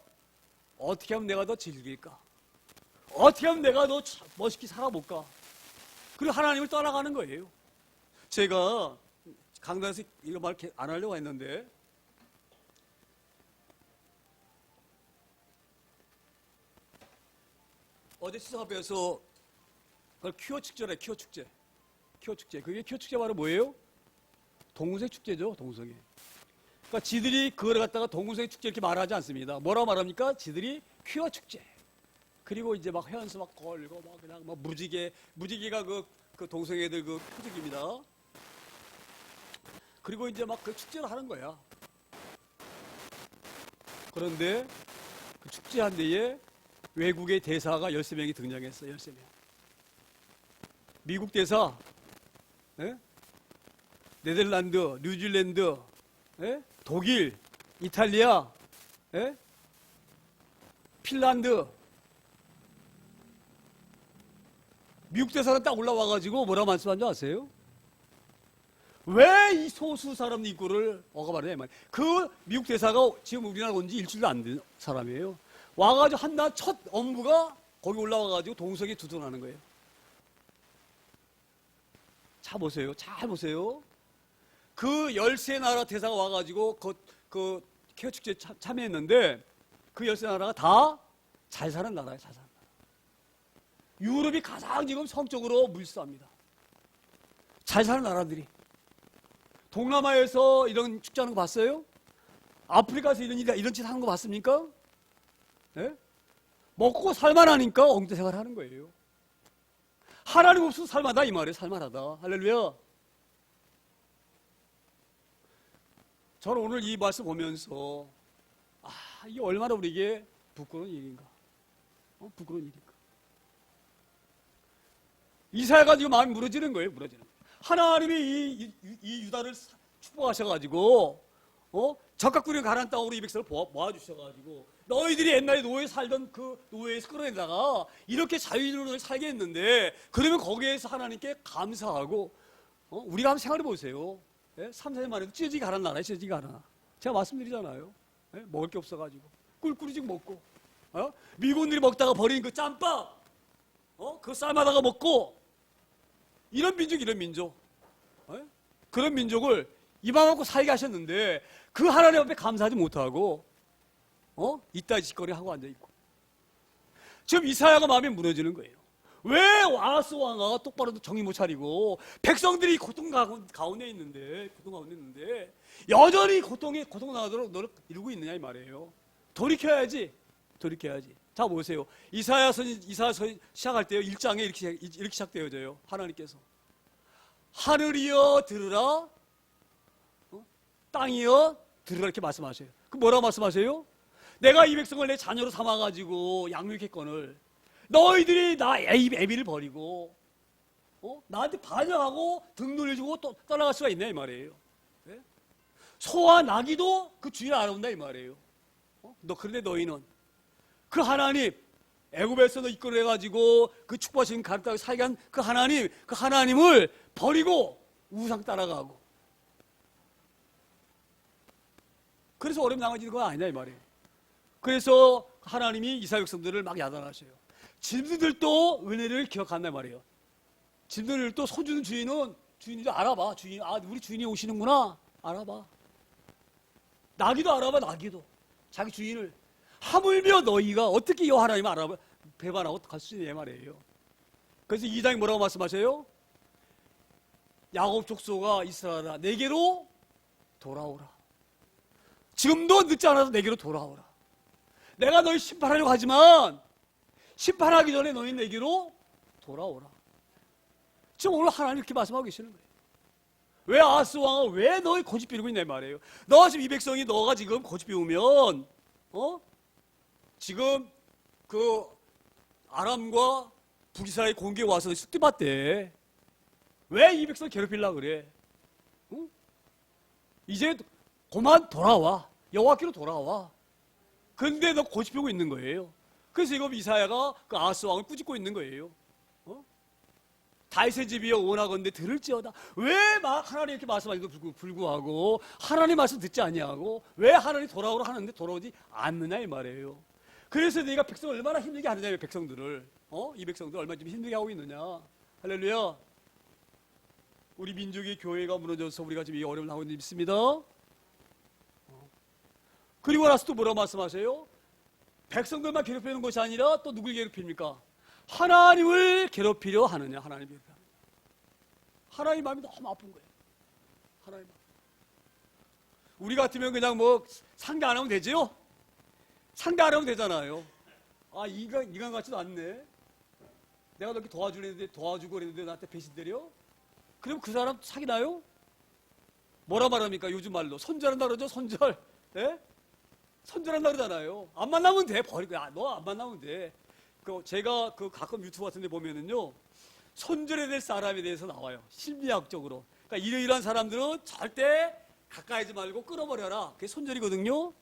어떻게 하면 내가 더 즐길까? 어떻게 하면 내가 더 멋있게 살아볼까? 그리고 하나님을 떠나가는 거예요. 제가 강단에서 이거 말 안 하려고 했는데 어제 시청 앞에서 그걸 퀴어 축제래, 퀴어 축제. 퀴어 축제. 그게 퀴어 축제 바로 뭐예요? 동구색 축제죠, 동구색이. 그러니까 지들이 그걸 갖다가 동구색 축제 이렇게 말하지 않습니다. 뭐라고 말합니까? 지들이 퀴어 축제. 그리고 이제 막 회원수 막 걸고 막 그냥 막 무지개가 그 동구색 애들 그 표적입니다. 그리고 이제 막 그 축제를 하는 거야. 그런데 그 축제한 데에 외국의 대사가 13명이 등장했어요. 13명. 미국 대사, 예? 네덜란드, 뉴질랜드, 예? 독일, 이탈리아, 예? 핀란드. 미국 대사가 딱 올라와가지고 뭐라고 말씀한 줄 아세요? 왜 이 소수 사람 입구를 억압하느냐 말이에요. 그 미국 대사가 지금 우리나라 온 지 일주일도 안 된 사람이에요. 와가지고 한날 첫 업무가 거기 올라와가지고 동석에 두둔하는 거예요. 자 보세요. 잘 보세요. 그 13나라 대사가 와가지고 그 케어 축제에 참여했는데 그 13나라가 다 잘 사는 나라예요. 잘 사는 나라. 유럽이 가장 지금 성적으로 물수합니다. 잘 사는 나라들이. 동남아에서 이런 축제하는 거 봤어요? 아프리카에서 이런 짓 하는 거 봤습니까? 네? 먹고 살만하니까 엉뚱 생활을 하는 거예요. 하나님 없어서 살만하다 이 말이에요. 살만하다. 할렐루야. 저는 오늘 이 말씀 보면서 이게 얼마나 우리에게 부끄러운 일인가. 부끄러운 일인가. 이사야가 지금 마음이 무너지는 거예요. 무너지는 거예요. 하나님이 이 유다를 축복하셔가지고 적각구리 가난 땅으로 이 백성을 모아주셔가지고 너희들이 옛날에 노예에 살던 그 노예에서 끌어내다가 이렇게 자유로 살게 했는데 그러면 거기에서 하나님께 감사하고 우리가 한번 생각해 보세요. 3, 4년 만에도 찢어지게 가난 나라에 찢어지게 가나. 제가 말씀드리잖아요. 먹을 게 없어가지고 꿀꿀이직 먹고 미군들이 먹다가 버린 그 짬밥 그거 삶아다가 먹고 이런 민족 그런 민족을 이방 갖고 살게 하셨는데 그 하나님 앞에 감사하지 못하고 이따 짓거리 하고 앉아있고 지금 이사야가 마음이 무너지는 거예요. 왜 아하스 왕아가 똑바로 정신 못 차리고 백성들이 고통 가운데 있는데 여전히 고통 나도록 노력 이루고 있느냐 이 말이에요. 돌이켜야지. 자 보세요. 이사야서 시작할 때요 1장에 이렇게 시작되어져요. 하나님께서 하늘이여 들으라, 땅이여 들으라 이렇게 말씀하셔요. 그 뭐라고 말씀하세요? 내가 이 백성을 내 자녀로 삼아가지고 양육했거늘 너희들이 나 애비를 버리고 나한테 반역하고 등 돌려주고 또 떠나갈 수가 있냐 이 말이에요. 네? 소와 나귀도 그 주인을 알아본다 이 말이에요. 그런데 너희는 그 하나님 애굽에서 너 이끌어내가지고 그 축복하신 가나안 땅에 살게 한 그 하나님을 버리고 우상 따라가고 그래서 어려움 당하지는 건 아니냐 이 말이에요. 그래서 하나님이 이스라엘 백성들을 막 야단하셔요. 짐승들도 은혜를 기억한단 말이에요. 짐승들도 손주는 주인은 주인인지 알아봐. 우리 주인이 오시는구나 알아봐. 나귀도 알아봐. 나귀도 자기 주인을. 하물며 너희가 어떻게 여 하나님을 알아봐 배반하고 갈 수 있냐 말이에요. 그래서 2장에 뭐라고 말씀하세요? 야곱 족속아 이스라엘아 내게로 돌아오라. 지금도 늦지 않아서 내게로 돌아오라. 내가 너희 심판하려고 하지만 심판하기 전에 너희 내게로 돌아오라. 지금 오늘 하나님 이렇게 말씀하고 계시는 거예요. 왜 아하스 왕은 왜 너희 고집 피우고 있냐 말이에요. 너 지금 이 백성이 너가 지금 고집 피우면 지금 그 아람과 북이스라엘 공격에 와서 쑥대봤대. 왜 이 백성 괴롭히려고 그래? 이제 그만 돌아와. 여호와께로 돌아와. 그런데 너 고집 피우고 있는 거예요. 그래서 이거 이사야가 그 아하스 왕을 꾸짖고 있는 거예요. 다윗의 집이여 원하건대 들을지어다. 왜 막 하나님 이렇게 말씀하시고 불구하고 하나님 말씀 듣지 아니하고 왜 하나님 돌아오라 하는데 돌아오지 않느냐 이 말이에요. 그래서 네가 백성을 얼마나 힘들게 하느냐 이 백성들을 이 백성들 얼마나 좀 힘들게 하고 있느냐. 할렐루야. 우리 민족의 교회가 무너져서 우리가 지금 이 어려움을 하고 있는 믿습니다. 그리고 나서 또 뭐라고 말씀하세요? 백성들만 괴롭히는 것이 아니라 또 누굴 괴롭힙니까? 하나님을 괴롭히려 하느냐. 하나님 마음이 너무 아픈 거예요. 하나님 마음. 우리 같으면 그냥 뭐 상대 안 하면 되지요? 상대 안 하면 되잖아요. 아 인간 같지도 않네. 내가 너렇게 도와주고 그랬는데 나한테 배신 때려? 그럼 그 사람 사귀나요? 뭐라 말합니까? 요즘 말로 손절한다 그러죠. 손절. 네? 손절한다 그러잖아요. 안 만나면 돼. 버리고. 너 안 만나면 돼. 제가 가끔 유튜브 같은 데 보면은요, 손절해야 될 사람에 대해서 나와요. 심리학적으로. 그러니까 이러이러한 사람들은 절대 가까이 하지 말고 끊어버려라. 그게 손절이거든요.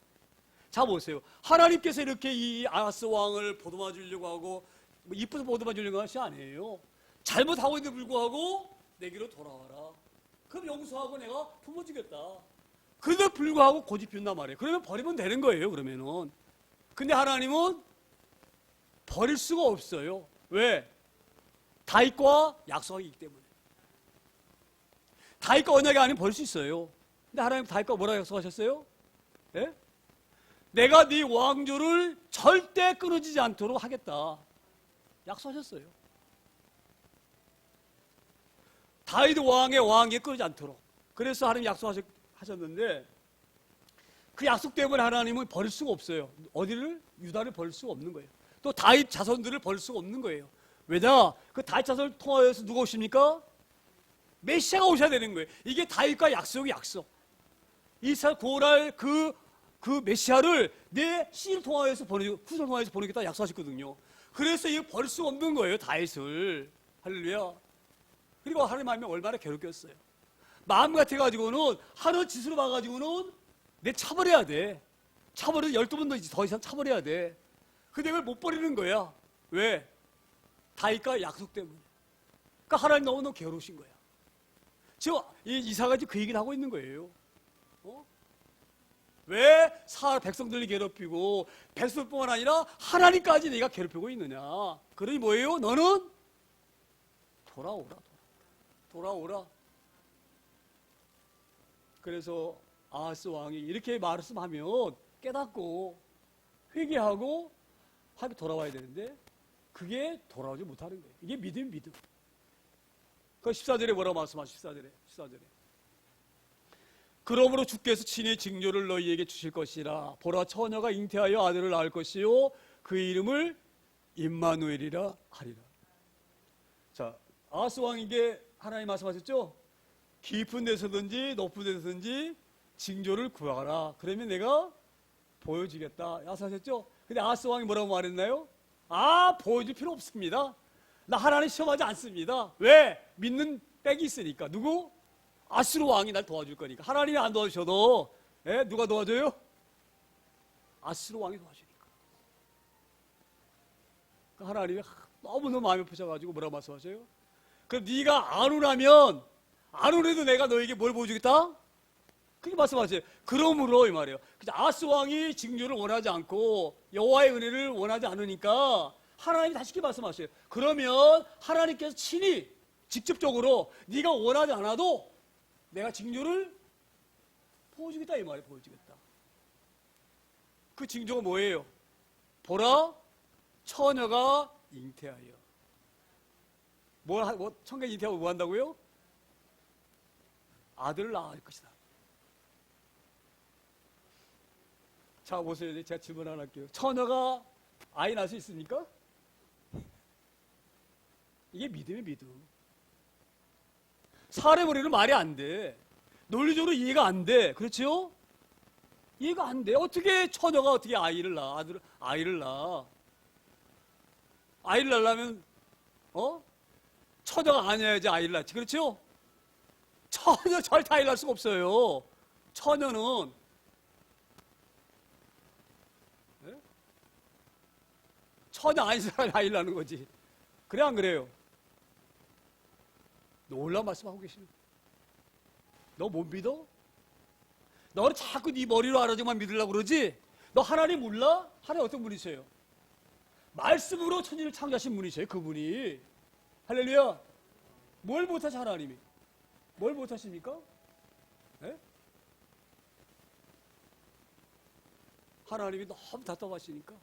자, 보세요. 하나님께서 이렇게 이 아하스 왕을 보듬어 주려고 하고, 이뻐서 보듬어 주려고 하는 것이 아니에요. 잘못하고 있는데 불구하고 내게로 돌아와라. 그럼 용서하고 내가 품어주겠다. 그런데 불구하고 고집 피운단 말이에요. 그러면 버리면 되는 거예요, 그러면은. 근데 하나님은 버릴 수가 없어요. 왜? 다윗과 약속이 있기 때문에. 다윗과 언약이 아니면 버릴 수 있어요. 근데 하나님 다윗과 뭐라고 약속하셨어요? 예? 내가 네 왕조를 절대 끊어지지 않도록 하겠다. 약속하셨어요. 다윗 왕의 끊어지지 않도록. 그래서 하나님 약속하셨는데 그 약속 때문에 하나님은 버릴 수가 없어요. 어디를? 유다를 버릴 수가 없는 거예요. 또 다윗 자손들을 버릴 수가 없는 거예요. 왜냐? 그 다윗 자손을 통하여서 누가 오십니까? 메시아가 오셔야 되는 거예요. 이게 다윗과 약속의 약속. 이스라엘 구원할 그 메시아를 내 씨를 통하여서 후손을 통하여서 보내겠다 약속하셨거든요. 그래서 이거 버릴 수 없는 거예요. 다윗을. 할렐루야. 그리고 하나님 마음이 얼마나 괴롭겠어요. 마음 같아가지고는 하는 짓으로 봐가지고는 내 차버려야 돼. 차버려 12번 더 이상 차버려야 돼. 근데 그걸 못 버리는 거야. 왜? 다윗과 약속 때문에. 그러니까 하나님 너무 괴로우신 거야. 지금 이사가 지금 그 얘기를 하고 있는 거예요. 왜 백성들을 괴롭히고 백성뿐만 아니라 하나님까지 내가 괴롭히고 있느냐. 그러니 뭐예요? 너는 돌아오라. 그래서 아하스 왕이 이렇게 말씀하면 깨닫고 회개하고 하게 돌아와야 되는데 그게 돌아오지 못하는 거예요. 이게 믿음. 그 14절에 뭐라고 말씀하시죠? 14절에. 그러므로 주께서 친히 징조를 너희에게 주실 것이라. 보라 처녀가 잉태하여 아들을 낳을 것이요 그 이름을 임마누엘이라 하리라. 자, 아하스 왕에게 하나님 말씀하셨죠? 깊은 데서든지 높은 데서든지 징조를 구하라. 그러면 내가 보여주겠다. 약속하셨죠? 근데 아하스 왕이 뭐라고 말했나요? 보여줄 필요 없습니다. 나 하나님 시험하지 않습니다. 왜? 믿는 백이 있으니까. 누구? 아수르 왕이 날 도와줄 거니까. 하나님이 안 도와주셔도 누가 도와줘요? 아수르 왕이 도와주니까. 그러니까 하나님이 너무너무 마음이 아프셔가지고 뭐라고 말씀하셔요? 그럼 네가 안 오래도 내가 너에게 뭘 보여주겠다? 그렇게 말씀하세요. 그러므로 이 말이에요. 아하스 왕이 징조를 원하지 않고 여호와의 은혜를 원하지 않으니까 하나님이 다시 이렇게 말씀하세요. 그러면 하나님께서 친히 직접적으로 네가 원하지 않아도 내가 징조를 보여주겠다 이 말이에요. 보여주겠다. 그 징조가 뭐예요? 보라, 처녀가 잉태하여. 청년 잉태하고 뭐 한다고요? 아들을 낳을 것이다. 자, 보세요. 제가 질문 하나 할게요. 처녀가 아이 낳을 수 있습니까? 이게 믿음이에요, 믿음. 사람의 머리는 말이 안 돼. 논리적으로 이해가 안 돼. 그렇죠? 이해가 안 돼. 어떻게 처녀가 어떻게 아이를 낳아? 아이를 낳아. 아이를 낳으려면, 처녀가 아니어야지 아이를 낳지. 그렇죠? 처녀 절대 아이를 낳을 수가 없어요. 처녀는, 처녀 아닌 사람이 아이를 낳는 거지. 그래, 안 그래요? 놀라운 말씀하고 계십니다. 너 못 믿어? 너는 자꾸 네 머리로 알아서만 믿으려고 그러지? 너 하나님 몰라? 하나님 어떤 분이세요? 말씀으로 천지를 창조하신 분이세요, 그분이. 할렐루야. 뭘 못하시 하나님이? 뭘 못하십니까? 네? 하나님이 너무 답답하시니까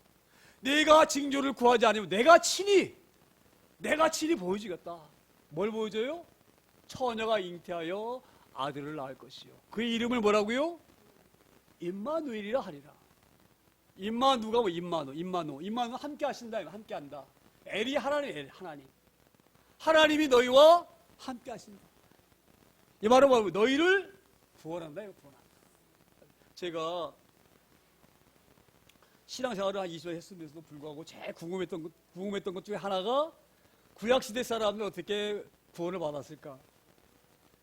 내가 징조를 구하지 않으면 내가 친히 보여주겠다. 뭘 보여줘요? 처녀가 잉태하여 아들을 낳을 것이요. 그의 이름을 뭐라고요? 임마누엘이라 하리라. 임마누가 임마누 함께 하신다. 함께 한다. 엘이 하나님, 하나님이 너희와 함께 하신다. 이 말은 뭐예요? 너희를 구원한다. 구원한다. 제가 신앙생활을 한 20년 했으면서도 불구하고 제일 궁금했던 것 중에 하나가 구약시대 사람은 어떻게 구원을 받았을까?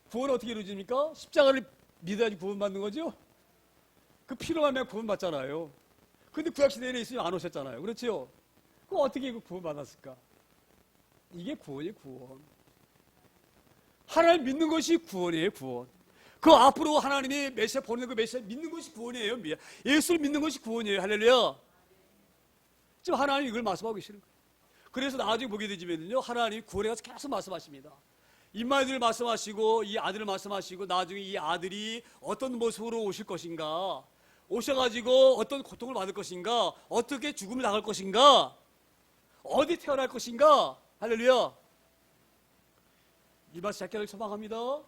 구원은 어떻게 이루어집니까? 십자가를 믿어야지 구원받는 거죠? 그 피로 하면 구원받잖아요. 근데 구약시대에 있으면 안 오셨잖아요. 그렇죠? 그럼 어떻게 구원받았을까? 이게 구원이에요, 구원. 하나님 믿는 것이 구원이에요, 구원. 그 앞으로 하나님이 메시아 보내는 그 메시아 믿는 것이 구원이에요. 예수를 믿는 것이 구원이에요. 할렐루야. 지금 하나님이 이걸 말씀하고 계시는 거예요. 그래서 나중에 보게 되지면요, 하나님이 구원에 가서 계속 말씀하십니다. 임마누엘 말씀하시고 이 아들을 말씀하시고 나중에 이 아들이 어떤 모습으로 오실 것인가, 오셔가지고 어떤 고통을 받을 것인가, 어떻게 죽음을 당할 것인가, 어디 태어날 것인가. 할렐루야. 이 말씀 작게를 소망합니다.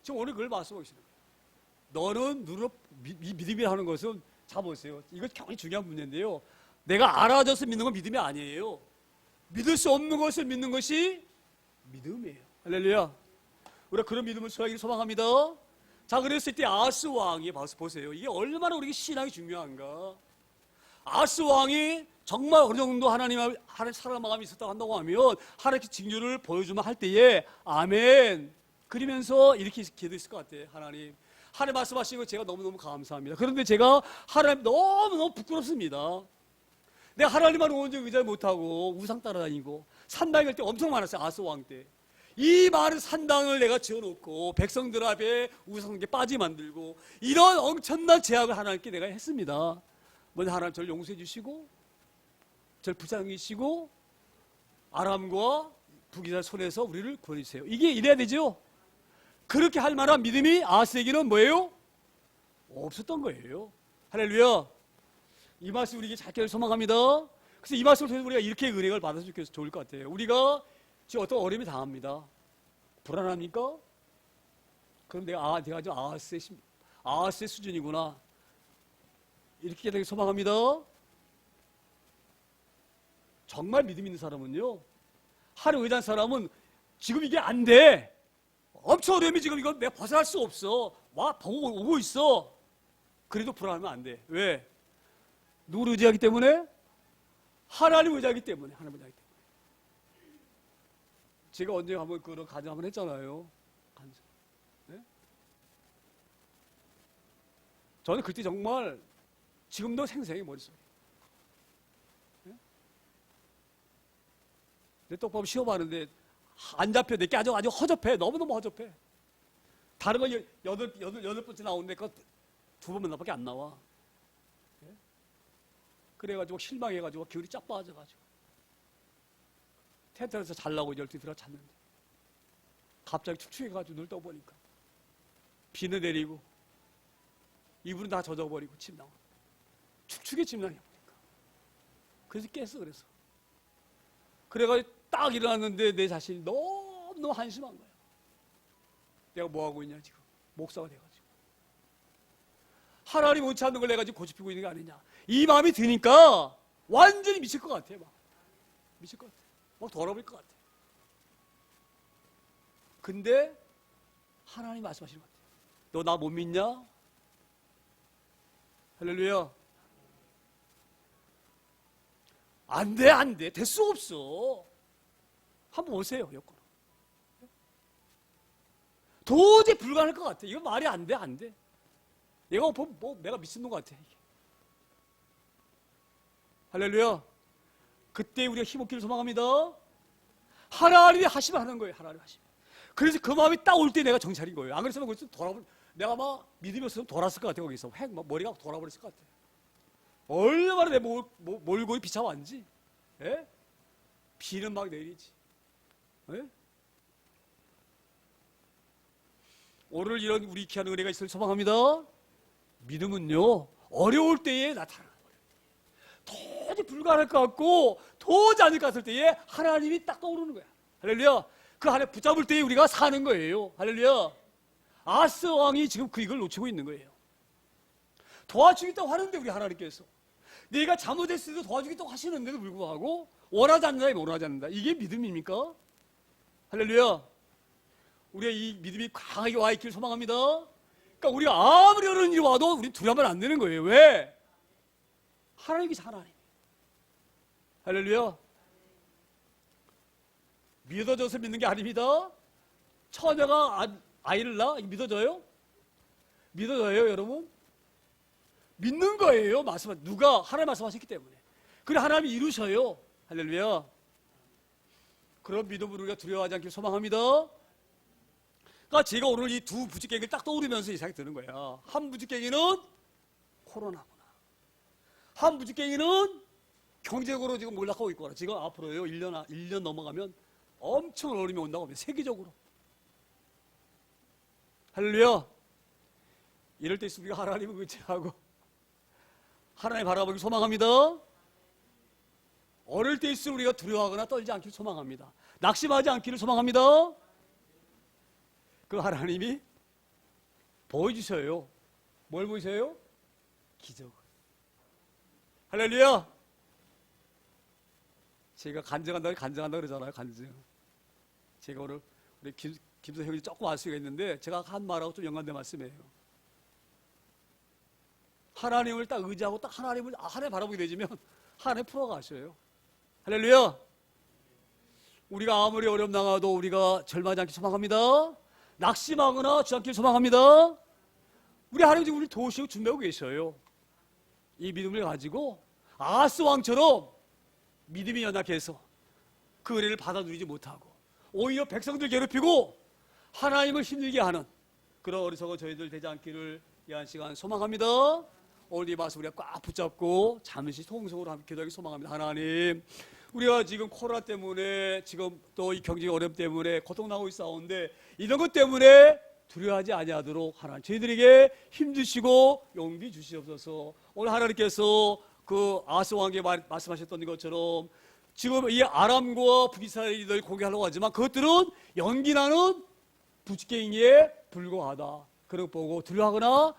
지금 오늘 그걸 말씀하고 계시는 거예요. 너는 눈으로 믿음이라 하는 것은, 자 보세요. 이거 굉장히 중요한 문제인데요. 내가 알아져서 믿는 건 믿음이 아니에요. 믿을 수 없는 것을 믿는 것이 믿음이에요. 할렐루야. 우리가 그런 믿음을 소유하기를 소망합니다. 자, 그랬을 때 아하스 왕이 보세요. 이게 얼마나 우리에게 신앙이 중요한가. 아하스 왕이 정말 어느 정도 하나님 사랑하는 마음이 있었다고 한다고 하면 하나님께 징조를 보여주면 할 때에 아멘. 그러면서 이렇게 기도했을 것 같아요. 하나님 말씀하시는 거 제가 너무너무 감사합니다. 그런데 제가 하나님 너무너무 부끄럽습니다. 내가 하나님만 온전히 의지하지 못하고 우상 따라다니고 산당에 갈 때 엄청 많았어요. 아하스 왕 때. 이 많은 산당을 내가 지어놓고 백성들 앞에 우상에 빠지게 만들고 이런 엄청난 제약을 하나님께 내가 했습니다. 먼저 하나님 저를 용서해 주시고 저를 불쌍히 여기시고 아람과 북이스라엘 손에서 우리를 구원해 주세요. 이게 이래야 되죠. 그렇게 할 만한 믿음이 아하스에게는 뭐예요? 없었던 거예요. 할렐루야. 이 말씀 우리에게 잘 소망합니다. 그래서 이 말씀을 통해서 우리가 이렇게 은혜를 받았으면 좋을 것 같아요. 우리가 지금 어떤 어려움이 당합니다. 불안합니까? 그럼 내가 지금 아하스의 수준이구나. 이렇게 되게 소망합니다. 정말 믿음 있는 사람은요, 하나님 의지한 사람은 지금 이게 안 돼. 엄청 어려움이 지금 이거 내가 벗어날 수 없어. 와 보고 오고 있어. 그래도 불안하면 안 돼. 왜? 누구를 의지하기 때문에? 하나님을 의지하기 때문에. 하나님을 의지하기 때문에. 제가 언제 한번 그런 가정 한번 했잖아요. 네? 저는 그때 정말 지금도 생생히 머릿속에. 네? 내 똑바로 시험하는데 안 잡혀. 내게 아주 허접해. 너무너무 허접해. 다른 거 여덟 번째 나오는데 그거 두 번만 나밖에 안 나와. 네? 그래가지고 실망해가지고 기운이 쫙 빠져가지고 텐트에서 잘라고 12시 들어가 잤는데 갑자기 축축해가지고 눈을 떠보니까 비는 내리고 이불은 다 젖어버리고 침 나와. 축축해 침 나냐 보니까. 그래서 깼어. 그래가지고 딱 일어났는데 내 자신이 너무너무 한심한 거야. 내가 뭐하고 있냐 지금. 목사가 돼가지고 하나님 원치 않는 걸 내가 지금 고집피고 있는 게 아니냐. 이 마음이 드니까 완전히 미칠 것 같아. 막 미칠 것 같아. 막 돌아버릴 것 같아. 근데 하나님 말씀하시는 것 같아요. 너 나 못 믿냐? 할렐루야. 안 돼. 될 수 없어. 한번 오세요. 여권. 도저히 불가능할 것 같아. 이거 말이 안 돼. 얘가 내가 미친놈 같아. 이게. 할렐루야. 그때 우리가 힘없기를 소망합니다. 하나님이 하시면 하는 거예요. 하나님이 하시면. 그래서 그 마음이 딱 올 때 내가 정찰인 거예요. 안 그랬으면 거기서 내가 막 믿음이 없으면 돌았을 것 같아. 거기서 머리가 돌아버렸을 것 같아. 얼마나 내 몰골이 비참한지. 예? 비는 막 내리지. 예? 오늘 이런 우리 귀한 은혜가 있을 소망합니다. 믿음은요 어려울 때에 나타나는 거예요. 도저히 불가능할 것 같고 도저히 아닐 것 같을 때에 하나님이 딱 떠오르는 거야. 할렐루야. 그 안에 붙잡을 때에 우리가 사는 거예요. 할렐루야. 아스 왕이 지금 그 이걸 놓치고 있는 거예요. 도와주겠다고 하는데 우리 하나님께서 내가 잘못했을 때 도와주겠다고 하시는데도 불구하고 원하지 않는다. 이게 믿음입니까? 할렐루야. 우리가 이 믿음이 강하게 와 있기를 소망합니다. 그러니까 우리가 아무리 어려운 일이 와도 우리 두려우면 안 되는 거예요. 왜? 하나님이시 하나님. 할렐루야. 믿어져서 믿는 게 아닙니다. 처녀가 아이를 낳아? 믿어져요? 믿어져요, 여러분? 믿는 거예요. 누가? 하나님 말씀하셨기 때문에. 그래 하나님이 이루셔요. 할렐루야. 그런 믿음으로 우리가 두려워하지 않길 소망합니다. 그러니까 제가 오늘 이 두 부지깽이를 딱 떠오르면서 이 생각이 드는 거야. 한 부지깽이는 코로나구나. 한 부지깽이는 경제적으로 지금 몰락하고 있거나 지금 앞으로요 1년 넘어가면 엄청 어려움이 온다고 합니다. 세계적으로. 할렐루야. 이럴 때 우리가 하나님을 의지하고 하나님 바라보기 소망합니다. 어릴 때일수록 우리가 두려워하거나 떨지 않기를 소망합니다. 낙심하지 않기를 소망합니다. 그 하나님이 보여주셔요. 뭘 보이세요? 기적을. 할렐루야. 제가 간증한다 그러잖아요. 간증. 제가 오늘 우리 김서 형이 조금 알 수가 있는데 제가 한 말하고 좀 연관된 말씀이에요. 하나님을 딱 의지하고 딱 하나님 바라보게 되지면 하나님 풀어가셔요. 할렐루야. 우리가 아무리 어려움 당하도 우리가 절망하지 않길 소망합니다. 낙심하거나 주지 않길 소망합니다. 우리 하나님 지금 우리 도우시고 준비하고 계셔요. 이 믿음을 가지고 아하스 왕처럼 믿음이 연약해서 그 은혜를 받아 누리지 못하고 오히려 백성들 괴롭히고 하나님을 힘들게 하는 그런 어리석은 저희들 되지 않기를 이 한 시간 소망합니다. 오늘 이 말씀 우리가 꽉 붙잡고 잠시 통성으로 함께 기도하기 소망합니다. 하나님, 우리가 지금 코로나 때문에 지금 또 이 경제 어려움 때문에 고통나고 있사온데 이런 것 때문에 두려워하지 아니하도록 하나님 저희들에게 힘주시고 용기 주시옵소서. 오늘 하나님께서 그 아하스 왕에게 말씀하셨던 것처럼 지금 이 아람과 북이스라엘을 공격하려고 하지만 그것들은 연기나는 부지깽이에 불과하다. 그런 거 보고 두려워하거나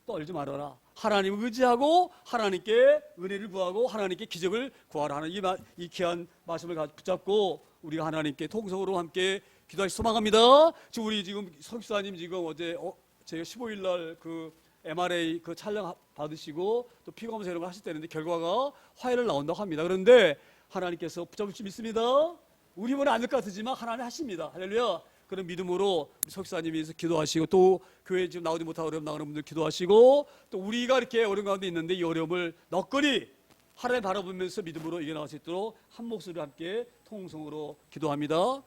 떨지 말아라. 하나님을 의지하고 하나님께 은혜를 구하고 하나님께 기적을 구하라 하는 이 귀한 말씀을 붙잡고 우리가 하나님께 통성으로 함께 기도하시 소망합니다. 지금 우리 지금 성수사님 지금 어제 저희가 15일 날 그 MRA 그 촬영 받으시고 또 피검사 이런 거 하실 때는데 결과가 화해를 나온다고 합니다. 그런데 하나님께서 붙잡을 수 믿습니다. 우리 몸은 아닐 것 같지만 하나님 하십니다. 할렐루야. 그런 믿음으로 석사님이 기도하시고 또 교회 지금 나오지 못하고 어려움 나오는 분들 기도하시고 또 우리가 이렇게 어려운 가운데 있는데 이 어려움을 넉거리 하나님 바라보면서 믿음으로 이겨나갈 수 있도록 한 목소리로 함께 통성으로 기도합니다.